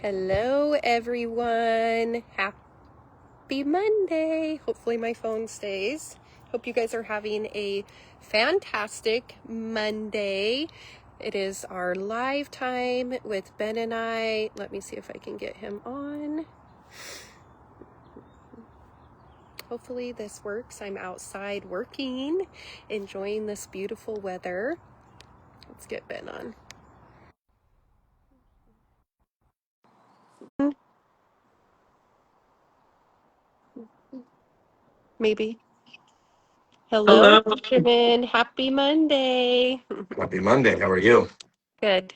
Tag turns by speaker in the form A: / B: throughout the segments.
A: Hello, everyone. Happy Monday. Hopefully, my phone stays. Hope you guys are having a fantastic Monday. It is our live time with Ben and I. Let me see if I can get him on. Hopefully, this works. I'm outside working, enjoying this beautiful weather. Let's get Ben on. Maybe. Hello,
B: Hello.
A: Benjamin. Happy Monday.
B: Happy Monday. How are you?
A: Good.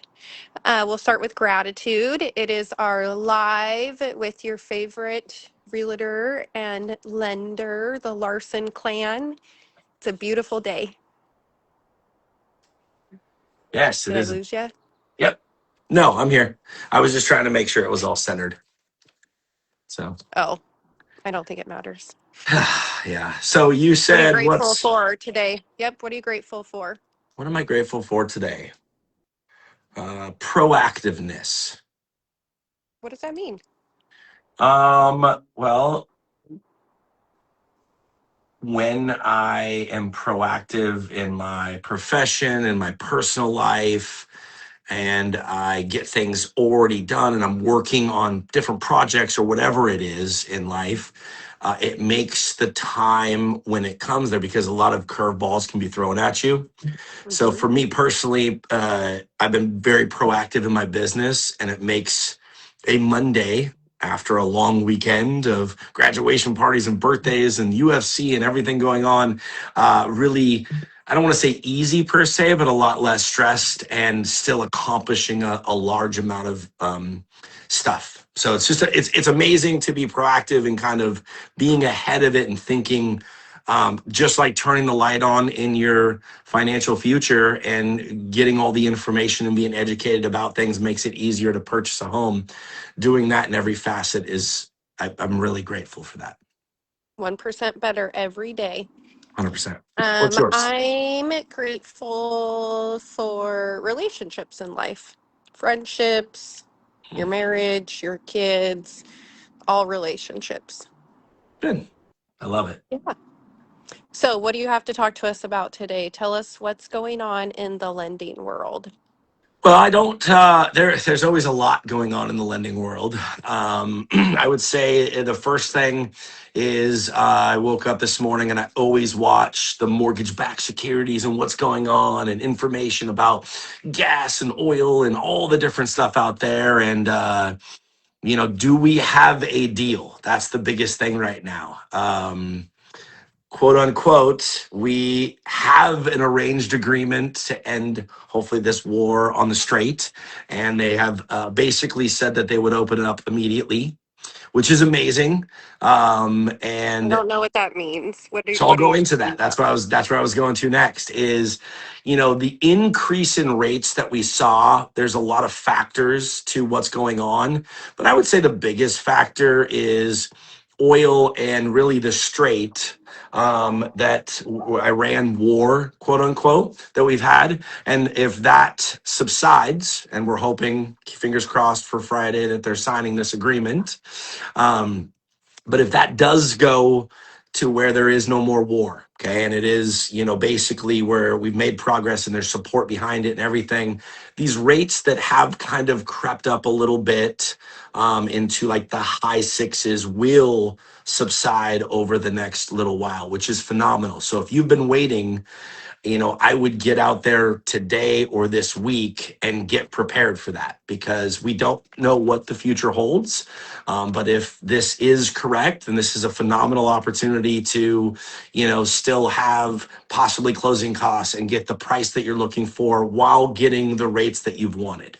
A: We'll start with gratitude. It is our live with your favorite realtor and lender, the Larson clan. It's a beautiful day.
B: Yes, it
A: Did I
B: is.
A: lose you?
B: Yep. No, I'm here. I was just trying to make sure it was all centered. So,
A: Oh, I don't think it matters.
B: yeah. So you
A: What are you
B: said,
A: grateful for today? Yep. What are you grateful for?
B: what am I grateful for today? Proactiveness.
A: What does that mean?
B: Well, when I am proactive in my profession, in my personal life, and I get things already done and I'm working on different projects or whatever it is in life, it makes the time when it comes there because a lot of curveballs can be thrown at you. So
A: Mm-hmm.
B: for me personally, I've been very proactive in my business and it makes a Monday after a long weekend of graduation parties and birthdays and UFC and everything going on, really, I don't want to say easy per se, but a lot less stressed and still accomplishing a large amount of stuff. So it's just it's amazing to be proactive and kind of being ahead of it and thinking, just like turning the light on in your financial future and getting all the information and being educated about things makes it easier to purchase a home. Doing that in every facet is, I'm really grateful for that.
A: 1% better every day.
B: 100%. What's yours?
A: I'm grateful for relationships in life, friendships, your marriage, your kids, all relationships.
B: Good. I love it.
A: Yeah. So, what do you have to talk to us about today? Tell us what's going on in the lending world.
B: Well, I don't. There's always a lot going on in the lending world. I would say the first thing is I woke up this morning and I always watch the mortgage-backed securities and what's going on and information about gas and oil and all the different stuff out there. And do we have a deal? That's the biggest thing right now. Quote unquote, we have an arranged agreement to end, hopefully, this war on the strait. And they have basically said that they would open it up immediately, which is amazing.
A: I
B: And
A: don't know what that means.
B: so I'll
A: What do
B: go
A: you
B: into
A: mean
B: that.
A: by
B: That's where I was going to next is, the increase in rates that we saw, there's a lot of factors to what's going on. But I would say the biggest factor is oil and really the strait, that Iran war, quote unquote, that we've had. And if that subsides, and we're hoping, fingers crossed for Friday, that they're signing this agreement, um, but if that does go to where there is no more war, okay, and it is, basically where we've made progress and there's support behind it and everything, these rates that have kind of crept up a little bit into like the high sixes will subside over the next little while, which is phenomenal. So if you've been waiting, I would get out there today or this week and get prepared for that because we don't know what the future holds. But if this is correct, then this is a phenomenal opportunity to, still have possibly closing costs and get the price that you're looking for while getting the rates that you've wanted.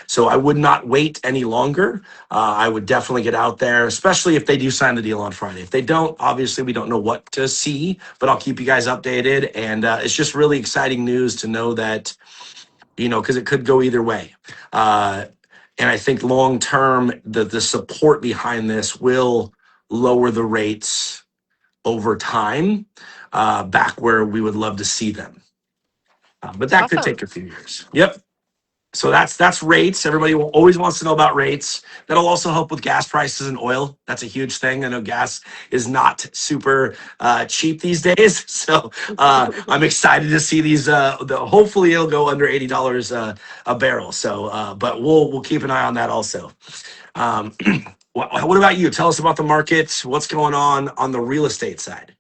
B: So I would not wait any longer. I would definitely get out there, especially if they do sign the deal on Friday. If they don't, obviously we don't know what to see, but I'll keep you guys updated. And it's just really exciting news to know that, because it could go either way. And I think long term, the support behind this will lower the rates over time, back where we would love to see them. But that could
A: awesome?
B: take a few years. Yep. So that's rates. Everybody always wants to know about rates. That'll also help with gas prices and oil. That's a huge thing. I know gas is not super cheap these days, so I'm excited to see these. Hopefully, it'll go under $80 a barrel. So, but we'll keep an eye on that also. Um, what about you? Tell us about the markets. What's going on the real estate side?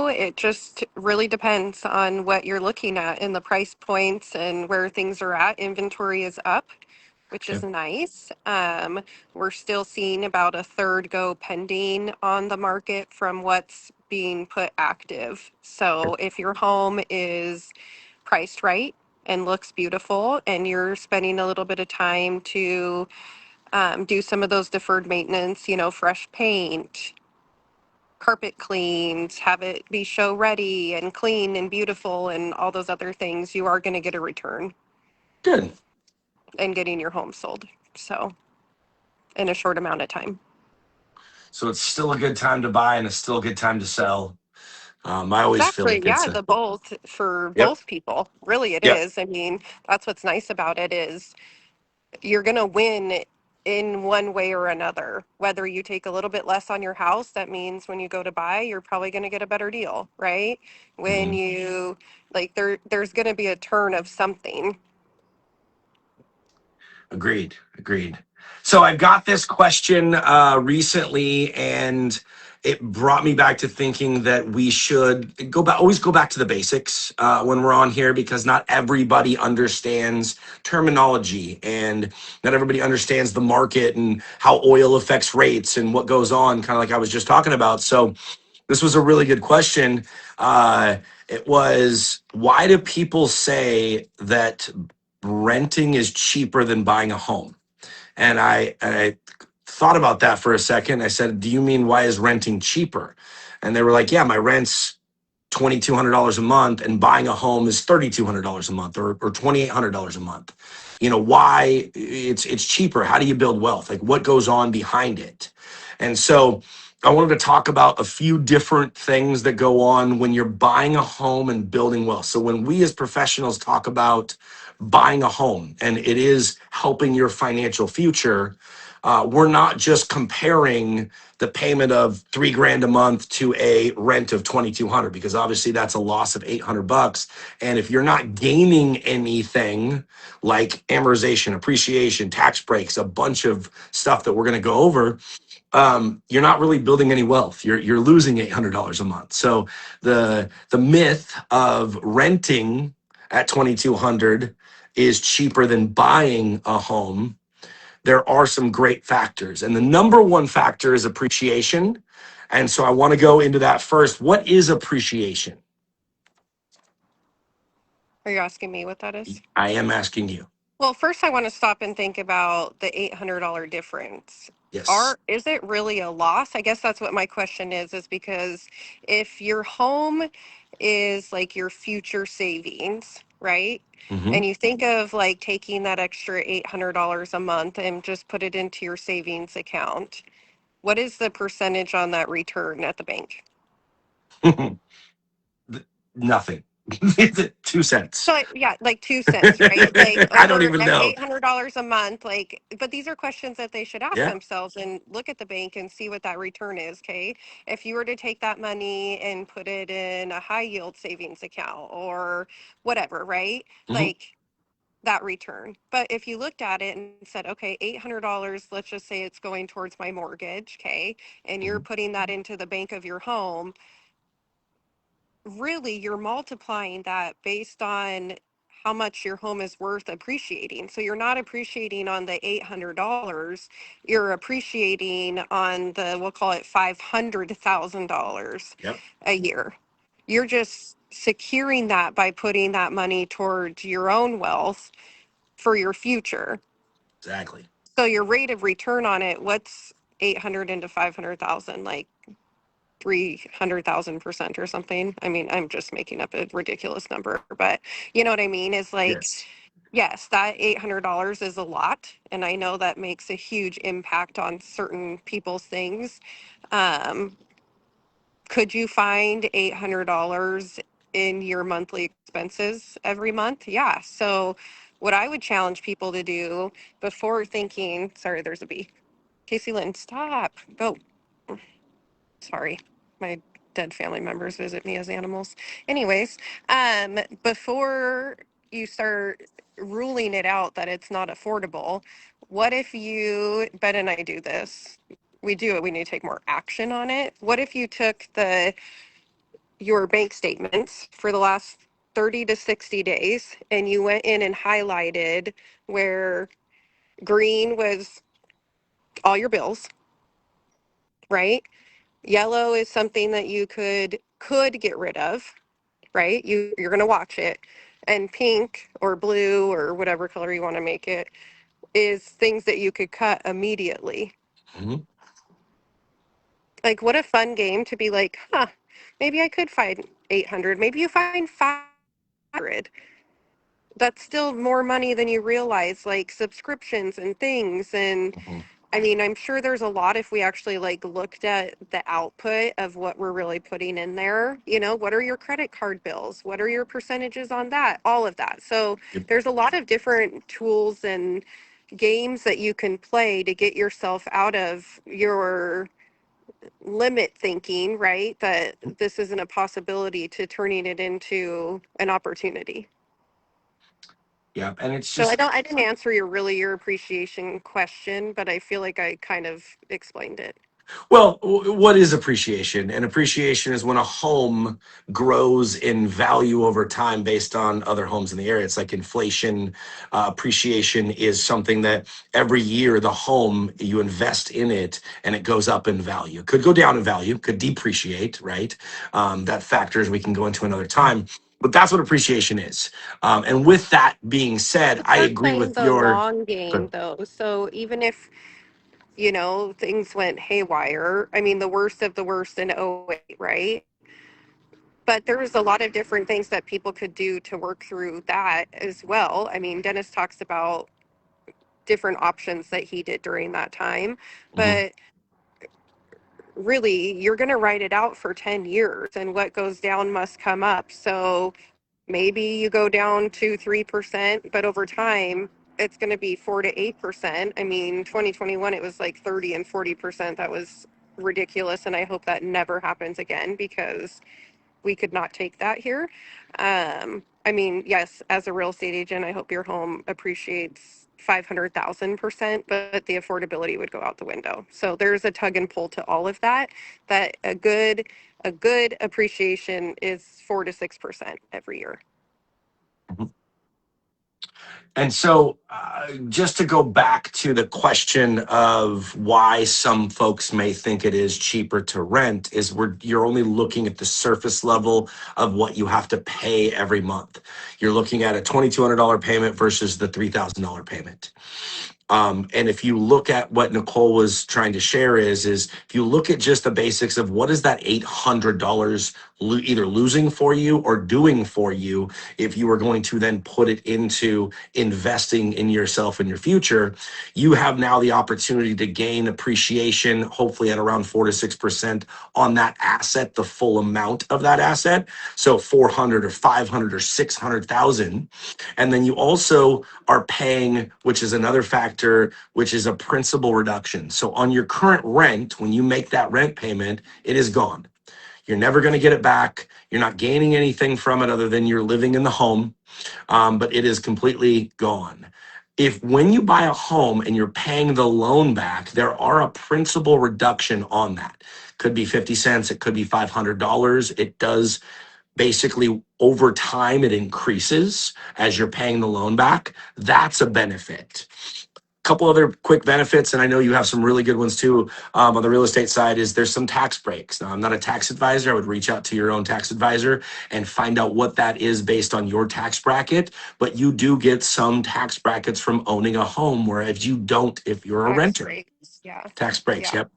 A: It just really depends on what you're looking at and the price points and where things are at. Inventory is up, which is
B: Okay,
A: nice. We're still seeing about a third go pending on the market from what's being put active. So if your home is priced right and looks beautiful and you're spending a little bit of time to do some of those deferred maintenance, fresh paint, carpet cleaned, have it be show ready and clean and beautiful and all those other things, you are going to get a return
B: good.
A: in getting your home sold. So, in a short amount of time.
B: So it's still a good time to buy and it's still a good time to sell. I
A: It's
B: always feel
A: actually,
B: like it's
A: yeah,
B: a
A: the both for
B: yep,
A: both people. Really, it
B: yep.
A: is. I mean, that's what's nice about it is you're going to win in one way or another. Whether you take a little bit less on your house, that means when you go to buy, you're probably going to get a better deal, right? When
B: Mhm.
A: you like there's going to be a turn of something.
B: Agreed. Agreed. So I've got this question recently, and it brought me back to thinking that we should always go back to the basics when we're on here, because not everybody understands terminology, and not everybody understands the market and how oil affects rates and what goes on, kind of like I was just talking about. So this was a really good question. It was, why do people say that renting is cheaper than buying a home? And I thought about that for a second. I said, "Do you mean why is renting cheaper?" And they were like, "Yeah, my rent's $2,200 a month, and buying a home is $3,200 a month, or $2,800 a month. Why it's cheaper? How do you build wealth? Like, what goes on behind it?" And so I wanted to talk about a few different things that go on when you're buying a home and building wealth. So when we as professionals talk about buying a home and it is helping your financial future, we're not just comparing the payment of $3,000 a month to a rent of 2,200, because obviously that's a loss of $800. And if you're not gaining anything like amortization, appreciation, tax breaks, a bunch of stuff that we're going to go over, you're not really building any wealth. You're losing $800 a month. So the myth of renting at 2,200 is cheaper than buying a home. There are some great factors, and the number one factor is appreciation. And so I want to go into that first. What is appreciation?
A: Are you asking me what that is?
B: I am asking you.
A: Well, first I want to stop and think about the $800 difference.
B: Yes.
A: Is it really a loss? I guess that's what my question is because if your home is like your future savings, right?
B: Hmm.
A: And you think of like taking that extra $800 a month and just put it into your savings account. What is the percentage on that return at the bank?
B: Nothing. 2 cents.
A: So yeah, like 2 cents, right? Like
B: I don't
A: over
B: even know.
A: $800 a month. Like, but these are questions that they should ask
B: Yeah.
A: themselves and look at the bank and see what that return is. Okay, if you were to take that money and put it in a high yield savings account or whatever, right?
B: Hmm.
A: Like that return. But if you looked at it and said, okay, $800, let's just say it's going towards my mortgage, okay, and you're
B: Hmm.
A: putting that into the bank of your home, really you're multiplying that based on how much your home is worth appreciating. So you're not appreciating on the $800, you're appreciating on the, we'll call it $500,000
B: Yep.
A: a year. You're just securing that by putting that money towards your own wealth for your future.
B: Exactly.
A: So your rate of return on it, what's 800 into 500,000? Like 300,000% or something. I mean, I'm just making up a ridiculous number, but you know what I mean? Is like,
B: Yes.
A: yes, that $800 is a lot. And I know that makes a huge impact on certain people's things. Um, could you find $800 in your monthly expenses every month? Yeah. So what I would challenge people to do before thinking, sorry, there's a bee. Casey Lynn, stop. Go. Sorry. My dead family members visit me as animals. Anyways, before you start ruling it out that it's not affordable, what if you, Ben and I do this? We do it. We need to take more action on it. What if you took your bank statements for the last 30 to 60 days and you went in and highlighted where green was all your bills, right? Yellow is something that you could get rid of, right? You're going to watch it. And pink or blue or whatever color you want to make it is things that you could cut immediately.
B: Mhm.
A: Like what a fun game to be like, huh, maybe I could find 800. Maybe you find 500. That's still more money than you realize, like subscriptions and things. And
B: Mhm.
A: I mean, I'm sure there's a lot if we actually like looked at the output of what we're really putting in there. You know, what are your credit card bills? What are your percentages on that? All of that. So
B: Yep.
A: there's a lot of different tools and games that you can play to get yourself out of your limit thinking, right? That this isn't a possibility to turning it into an opportunity.
B: Yeah, and it's
A: So
B: just
A: I didn't answer your appreciation question, but I feel like I kind of explained it.
B: well, what is appreciation? And appreciation is when a home grows in value over time based on other homes in the area. It's like inflation. Appreciation is something that every year the home you invest in it and it goes up in value. Could go down in value, could depreciate, right? That factors we can go into another time. But that's what appreciation is. And with that being said,
A: But
B: I
A: we're
B: agree
A: playing
B: with
A: the
B: your.
A: long game though. So even if, things went haywire, I mean, the worst of the worst in '08, right? But there was a lot of different things that people could do to work through that as well. I mean, Dennis talks about different options that he did during that time,
B: Mhm.
A: but really, you're going to write it out for 10 years and what goes down must come up. So maybe you go down to 3%, but over time, it's going to be 4 to 8%. I mean, 2021, it was like 30 and 40%. That was ridiculous. And I hope that never happens again because we could not take that here. I mean, yes, as a real estate agent, I hope your home appreciates 500,000%, but the affordability would go out the window. So there's a tug and pull to all of that. That a good appreciation is 4 to 6% every year.
B: And so, just to go back to the question of why some folks may think it is cheaper to rent, is you're only looking at the surface level of what you have to pay every month. You're looking at a $2,200 payment versus the $3,000 payment. And if you look at what Nicole was trying to share is if you look at just the basics of what is that $800 either losing for you or doing for you, if you were going to then put it into investing in yourself and your future, you have now the opportunity to gain appreciation, hopefully at around 4 to 6% on that asset, the full amount of that asset. So 400 or 500 or 600,000. And then you also are paying, which is another factor, which is a principal reduction. So on your current rent, when you make that rent payment, it is gone. You're never going to get it back. You're not gaining anything from it other than you're living in the home, but it is completely gone. If when you buy a home and you're paying the loan back, there are a principal reduction on that. Could be 50 cents, it could be $500. It does basically over time it increases as you're paying the loan back. That's a benefit. Couple other quick benefits, and I know you have some really good ones too, on the real estate side, is there's some tax breaks. Now, I'm not a tax advisor. I would reach out to your own tax advisor and find out what that is based on your tax bracket, but you do get some tax brackets from owning a home, whereas you don't if you're a
A: Tax
B: renter.
A: rates. Yeah.
B: Tax breaks,
A: Yeah.
B: yep.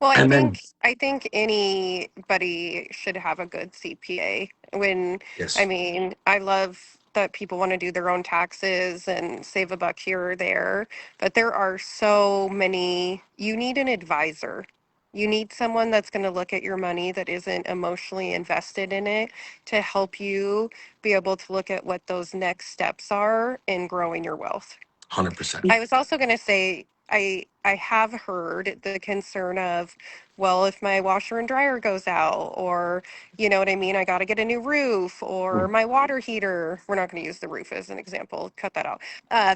A: Well, I
B: And then,
A: think I think anybody should have a good CPA. I
B: yes.
A: mean, I love that people want to do their own taxes and save a buck here or there, but there are so many. You need an advisor. You need someone that's going to look at your money that isn't emotionally invested in it to help you be able to look at what those next steps are in growing your wealth.
B: 100%.
A: I was also going to say I have heard the concern of, well, if my washer and dryer goes out, or you know what I mean, I got to get a new roof, or my water heater. We're not going to use the roof as an example. Cut that out.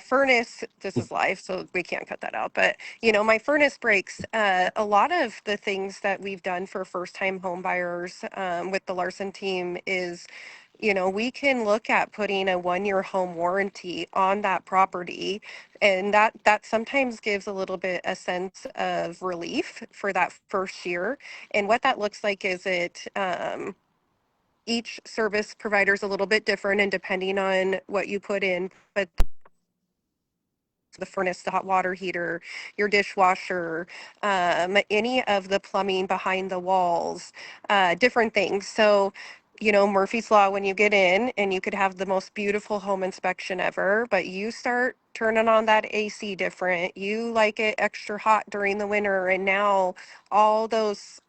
A: Furnace. This is live, so we can't cut that out. But you know, my furnace breaks. A lot of the things that we've done for first-time home buyers with the Larson team is, you know, we can look at putting a 1-year home warranty on that property, and that sometimes gives a little bit a sense of relief for that first year. And what that looks like is each service provider is a little bit different, and depending on what you put in, but the furnace, the hot water heater, your dishwasher, any of the plumbing behind the walls, different things. So, you know, Murphy's Law, when you get in and you could have the most beautiful home inspection ever, but you start turning on that AC different, you like it extra hot during the winter, and now all those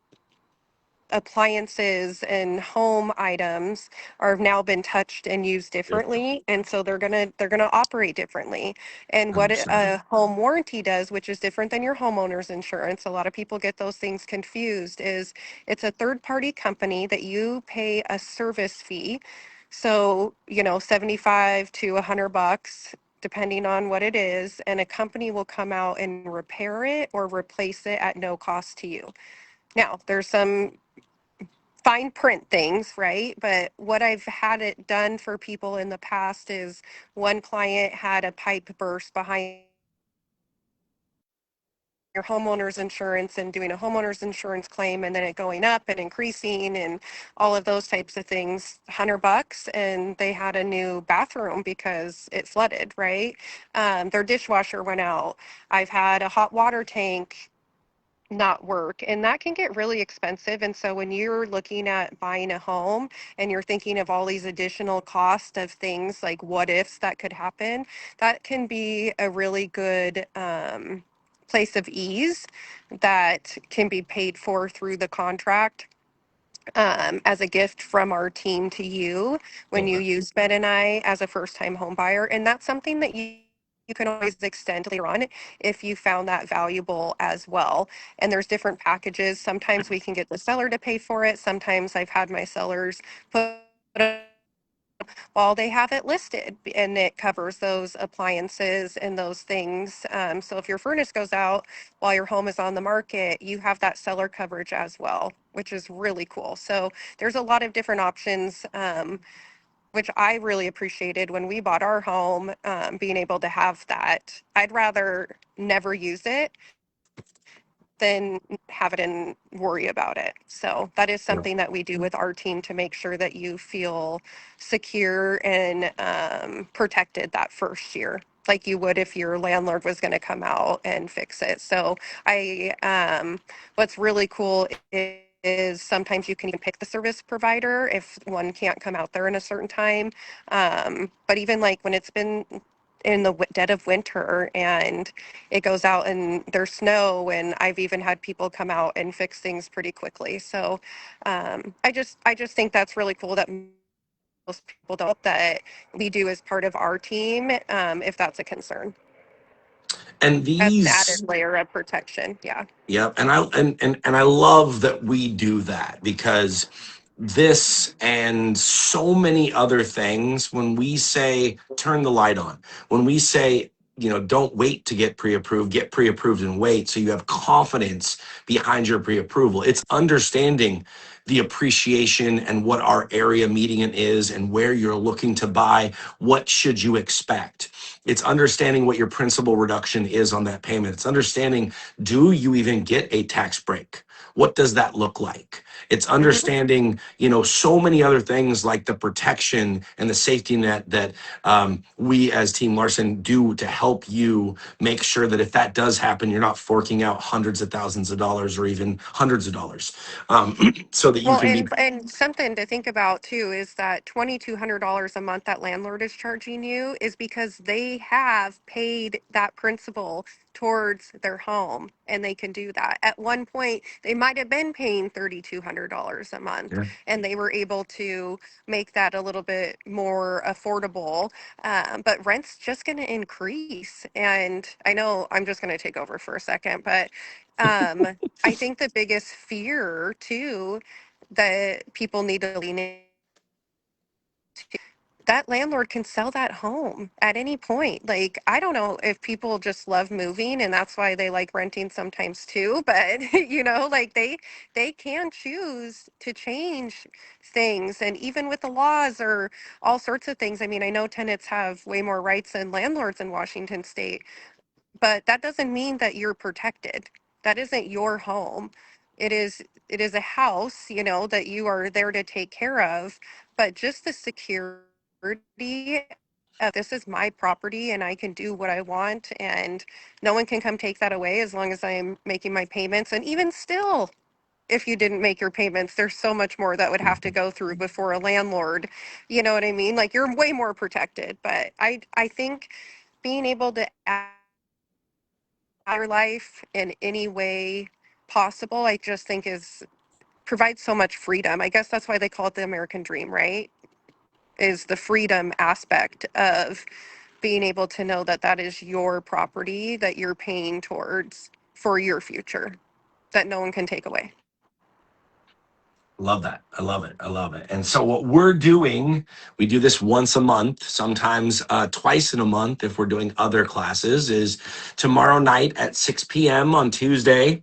A: appliances and home items are have now been touched and used
B: Yep.
A: differently, and so they're gonna operate differently. And what
B: 100%.
A: a home warranty does, which is different than your homeowner's insurance, a lot of people get those things confused, is it's a third party company that you pay a service fee. So, you know, 75 to $100 depending on what it is, and a company will come out and repair it or replace it at no cost to you. Now, there's some fine print things, right? But what I've had it done for people in the past is one client had a pipe burst behind your homeowner's insurance and doing a homeowner's insurance claim, and then it going up and increasing and all of those types of things, $100, and they had a new bathroom because it flooded, right? Their dishwasher went out. I've had a hot water tank not work, and that can get really expensive. And so when you're looking at buying a home and you're thinking of all these additional costs of things like what ifs that could happen, that can be a really good place of ease that can be paid for through the contract, as a gift from our team to you when
B: Love
A: you
B: it.
A: use Ben and I as a first time home buyer. And that's something that you can always extend later on if you found that valuable as well. And there's different packages. Sometimes we can get the seller to pay for it. Sometimes I've had my sellers put while they have it listed, and it covers those appliances and those things. So if your furnace goes out while your home is on the market, you have that seller coverage as well, which is really cool. So there's a lot of different options, which I really appreciated when we bought our home, being able to have that. I'd rather never use it than have it and worry about it. So that is
B: Yep.
A: something that we do with our team to make sure that you feel secure and protected that first year, like you would if your landlord was going to come out and fix it. So what's really cool is sometimes you can even pick the service provider if one can't come out there in a certain time. But even like when it's been in the dead of winter and it goes out and there's snow, and I've even had people come out and fix things pretty quickly. So I just think that's really cool that most people don't, that we do as part of our team, if that's a concern,
B: And
A: as an
B: these,
A: added layer of protection. Yeah.
B: yep. And I love that we do that, because this and so many other things, when we say turn the light on, when we say, don't wait to get pre-approved and wait, so you have confidence behind your pre-approval. It's understanding the appreciation and what our area median is and where you're looking to buy. What should you expect? It's understanding what your principal reduction is on that payment. It's understanding, do you even get a tax break? What does that look like? It's
A: Hmm.
B: understanding, so many other things like the protection and the safety net that we as Team Larson do to help you make sure that if that does happen, you're not forking out hundreds of thousands of dollars or even hundreds of dollars, so that you
A: Well,
B: can be.
A: and something to think about too is that $2,200 a month that landlord is charging you is because they have paid that principal towards their home. and they can do that. At one point, they might have been paying $3,200 a month,
B: Yeah.
A: and they were able to make that a little bit more affordable. But rent's just going to increase. And I know I'm just going to take over for a second, but I think the biggest fear, too, that people need to lean into, that landlord can sell that home at any point. Like, I don't know if people just love moving and that's why they like renting sometimes too, but like they can choose to change things, and even with the laws or all sorts of things. I mean, I know tenants have way more rights than landlords in Washington state, but that doesn't mean that you're protected. That isn't your home. It is a house, that you are there to take care of, but just the security of this is my property and I can do what I want, and no one can come take that away as long as I'm making my payments. And even still, if you didn't make your payments, there's so much more that would have to go through before a landlord, you know what I mean? Like, you're way more protected. But I think being able to add your life in any way possible, I just think is provides so much freedom. I guess that's why they call it the American dream, right? Is the freedom aspect of being able to know that that is your property that you're paying towards for your future, that no one can take away.
B: Love that. I love it. I love it. And so what we're doing, we do this once a month, sometimes twice in a month if we're doing other classes, is tomorrow night at 6 p.m. on Tuesday.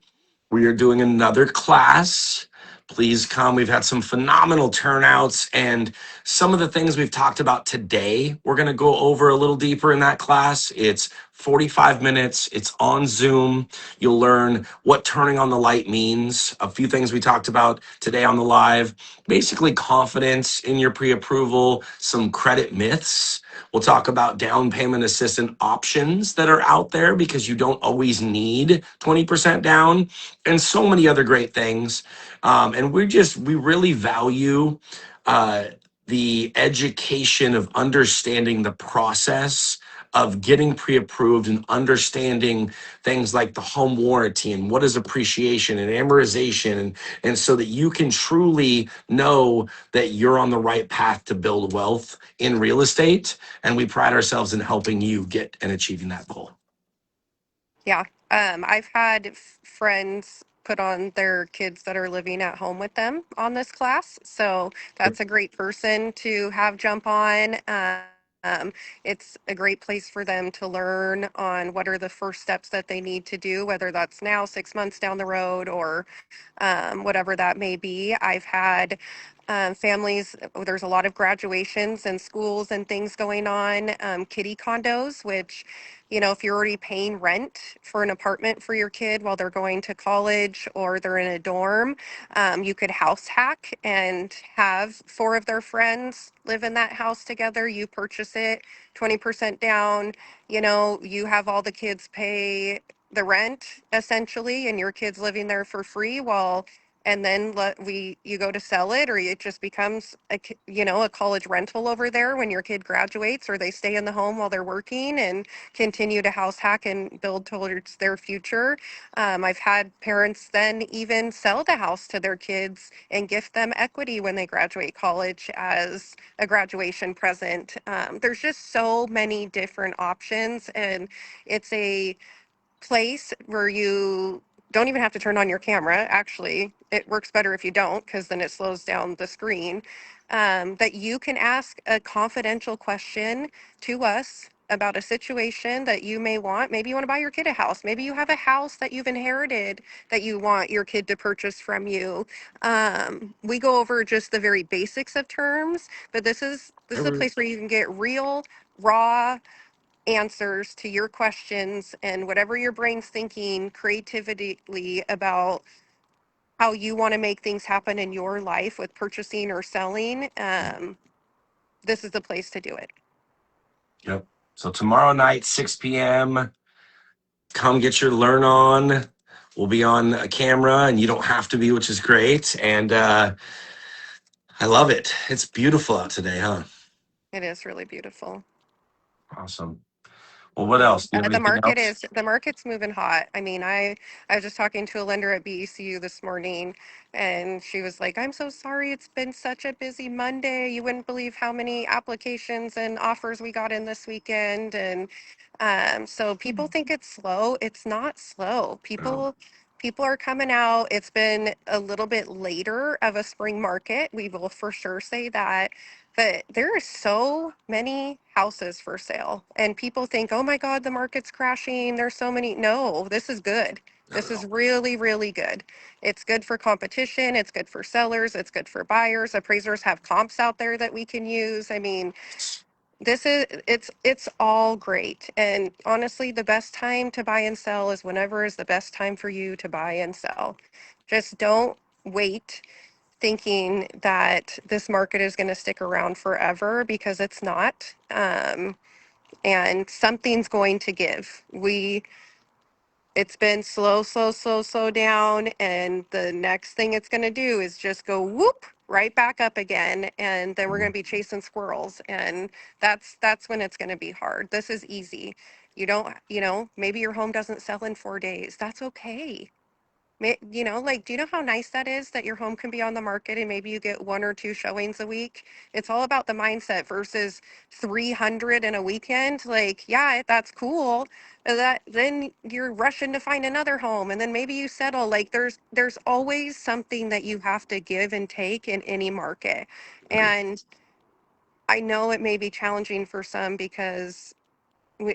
B: We are doing another class. Please come. We've had some phenomenal turnouts, and some of the things we've talked about today, we're going to go over a little deeper in that class. It's 45 minutes. It's on Zoom. You'll learn what turning on the light means. A few things we talked about today on the live, basically confidence in your pre-approval, some credit myths. We'll talk about down payment assistant options that are out there because you don't always need 20% down, and so many other great things. And we really value uh, the education of understanding the process of getting pre-approved and understanding things like the home warranty and what is appreciation and amortization, and so that you can truly know that you're on the right path to build wealth in real estate. And we pride ourselves in helping you get and achieving that goal.
A: Yeah. I've had friends put on their kids that are living at home with them on this class. So that's a great person to have jump on. It's a great place for them to learn on what are the first steps that they need to do, whether that's now, 6 months down the road, or whatever that may be. I've had families, there's a lot of graduations and schools and things going on, kiddie condos, which, if you're already paying rent for an apartment for your kid while they're going to college or they're in a dorm, you could house hack and have four of their friends live in that house together. You purchase it, 20% down, you have all the kids pay the rent essentially, and your kids living there for free while, and then you go to sell it, or it just becomes a college rental over there when your kid graduates, or they stay in the home while they're working and continue to house hack and build towards their future. I've had parents then even sell the house to their kids and gift them equity when they graduate college as a graduation present. There's just so many different options, and it's a place where you don't even have to turn on your camera. Actually, it works better if you don't, because then it slows down the screen. That you can ask a confidential question to us about a situation that you may want. Maybe you want to buy your kid a house. Maybe you have a house that you've inherited that you want your kid to purchase from you. We go over just the very basics of terms, but this is a place where you can get real, raw answers to your questions and whatever your brain's thinking creatively about how you want to make things happen in your life with purchasing or selling. This is the place to do it.
B: Yep. So tomorrow night, 6 p.m., come get your learn on. We'll be on a camera and you don't have to be, which is great. And I love it. It's beautiful out today, huh?
A: It is really beautiful.
B: Awesome. Well, what else? Do you have
A: The
B: anything
A: market
B: else?
A: is the market's moving hot. I mean, I was just talking to a lender at BECU this morning, and she was like, "I'm so sorry. It's been such a busy Monday. You wouldn't believe how many applications and offers we got in this weekend." And so people think it's slow. It's not slow.
B: No.
A: People are coming out. It's been a little bit later of a spring market. We will for sure say that. But there are so many houses for sale, and people think, oh my God, the market's crashing. There's so many. No, this is good.
B: Not
A: This
B: at
A: is
B: all.
A: really, really good. It's good for competition. It's good for sellers. It's good for buyers. Appraisers have comps out there that we can use. I mean, it's all great. And honestly, the best time to buy and sell is whenever is the best time for you to buy and sell. Just don't wait thinking that this market is going to stick around forever, because it's not. And something's going to give. It's been slow down, and the next thing it's going to do is just go whoop right back up again, and then we're going
B: Mhm.
A: to be chasing squirrels, and that's when it's going to be hard. This is easy. You don't, maybe your home doesn't sell in 4 days. That's okay. Like, do you know how nice that is that your home can be on the market and maybe you get one or two showings a week? It's all about the mindset versus 300 in a weekend. Like, yeah, that's cool. That then you're rushing to find another home, and then maybe you settle. Like, there's always something that you have to give and take in any market.
B: Right.
A: And I know it may be challenging for some because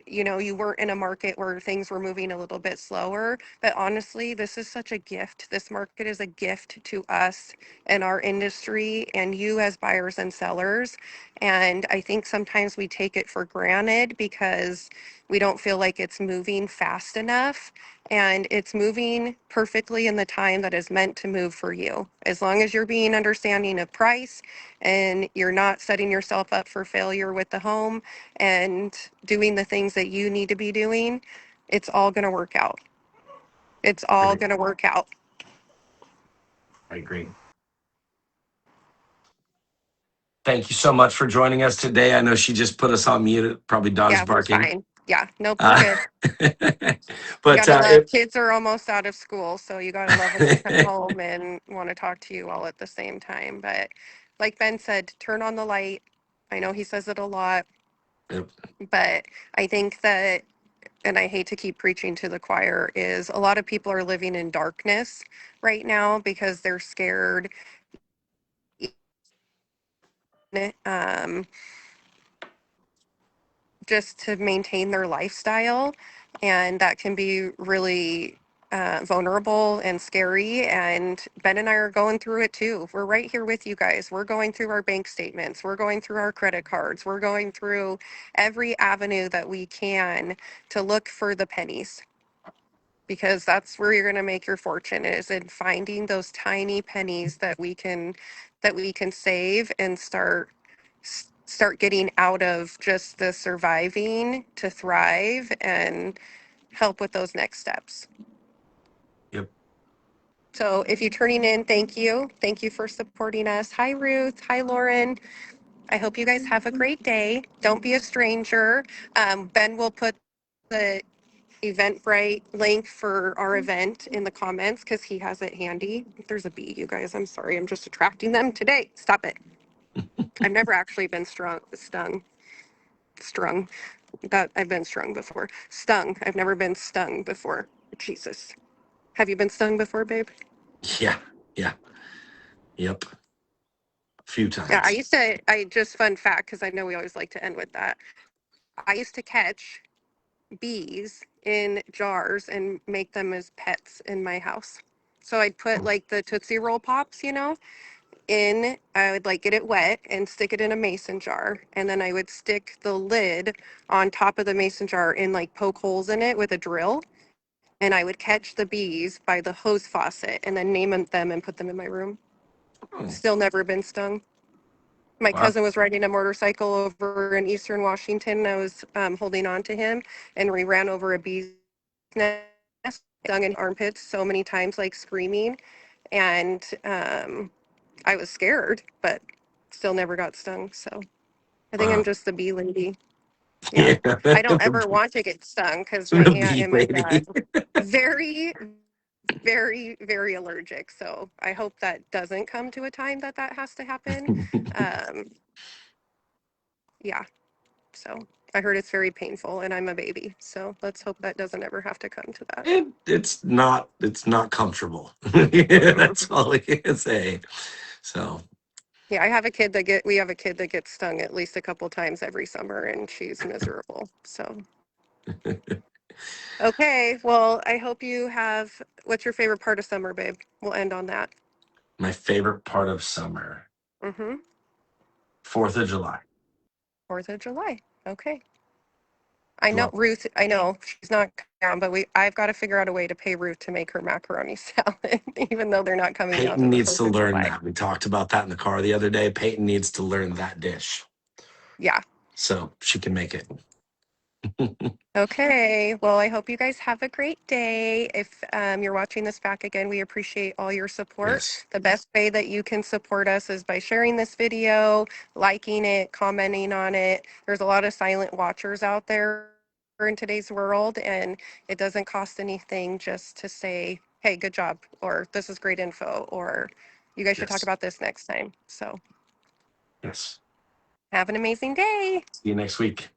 A: you weren't in a market where things were moving a little bit slower. But honestly, this is such a gift. This market is a gift to us and our industry and you as buyers and sellers. And I think sometimes we take it for granted because we don't feel like it's moving fast enough. And it's moving perfectly in the time that is meant to move for you. As long as you're being understanding of price and you're not setting yourself up for failure with the home, and doing the things that you need to be doing, it's all going to work out. It's all
B: Great.
A: going to work out.
B: I agree. Thank you so much for joining us today. I know she just put us on mute. Probably dogs
A: Yeah, we're
B: barking.
A: fine. Yeah, nope, we're
B: Uh,
A: good. You
B: but
A: got to love, kids are almost out of school, so you got to love when they come home and want to talk to you all at the same time. But like Ben said, turn on the light. I know he says it a lot,
B: Yep.
A: but I think that, and I hate to keep preaching to the choir, is a lot of people are living in darkness right now because they're scared, um, just to maintain their lifestyle. And that can be really vulnerable and scary. And Ben and I are going through it too. We're right here with you guys. We're going through our bank statements, we're going through our credit cards, we're going through every avenue that we can to look for the pennies, because that's where you're going to make your fortune, is in finding those tiny pennies that we can save and start getting out of just the surviving to thrive and help with those next steps.
B: Yep.
A: So if you're turning in, thank you. Thank you for supporting us. Hi, Ruth. Hi, Lauren. I hope you guys have a great day. Don't be a stranger. Ben will put the Eventbrite link for our event in the comments because he has it handy. There's a bee, you guys. I'm sorry. I'm just attracting them today. Stop it. I've never actually been strung. That I've been strung before. Stung. I've never been stung before. Jesus. Have you been stung before, babe?
B: Yeah. Yeah. Yep. A few
A: Yeah,
B: times.
A: I just fun fact, because I know we always like to end with that. I used to catch bees in jars and make them as pets in my house. So I'd put
B: Oh,
A: like the Tootsie Roll Pops, I would like get it wet and stick it in a mason jar. And then I would stick the lid on top of the mason jar and like poke holes in it with a drill. And I would catch the bees by the hose faucet and then name them and put them in my room.
B: oh,
A: Still never been stung. My
B: wow.
A: cousin was riding a motorcycle over in Eastern Washington. I was holding on to him, and we ran over a bee's nest, stung in armpits so many times, like screaming. And I was scared, but still never got stung. So I think I'm
B: Wow.
A: just the bee lady. Yeah.
B: Yeah,
A: I don't
B: the,
A: ever want to get stung because my
B: the
A: aunt
B: bee
A: and my dad
B: lady.
A: very, very allergic. So I hope that doesn't come to a time that that has to happen. Um, yeah. So I heard it's very painful, and I'm a baby. So let's hope that doesn't ever have to come to that.
B: It's not comfortable. That's all I can say. So
A: Yeah, we have a kid that gets stung at least a couple times every summer, and she's miserable. So okay, well, I hope you have. What's your favorite part of summer, babe? We'll end on that.
B: my favorite part of summer,
A: Mm-hmm.
B: 4th of July.
A: 4th of July. Okay. I know
B: Love it.
A: Ruth. I know she's not down, but I've got to figure out a way to pay Ruth to make her macaroni salad, even though they're not coming down
B: Peyton
A: to the
B: needs to
A: Fourth of
B: learn
A: July.
B: that. We talked about that in the car the other day. Peyton needs to learn that dish
A: Yeah.
B: so she can make it.
A: Okay. Well, I hope you guys have a great day. If you're watching this back again, we appreciate all your support.
B: Yes.
A: The best way that you can support us is by sharing this video, liking it, commenting on it. There's a lot of silent watchers out there in today's world, and it doesn't cost anything just to say, hey, good job, or this is great info, or you guys should talk
B: Yes.
A: about this next time. So
B: Yes.
A: have an amazing day.
B: See you next week.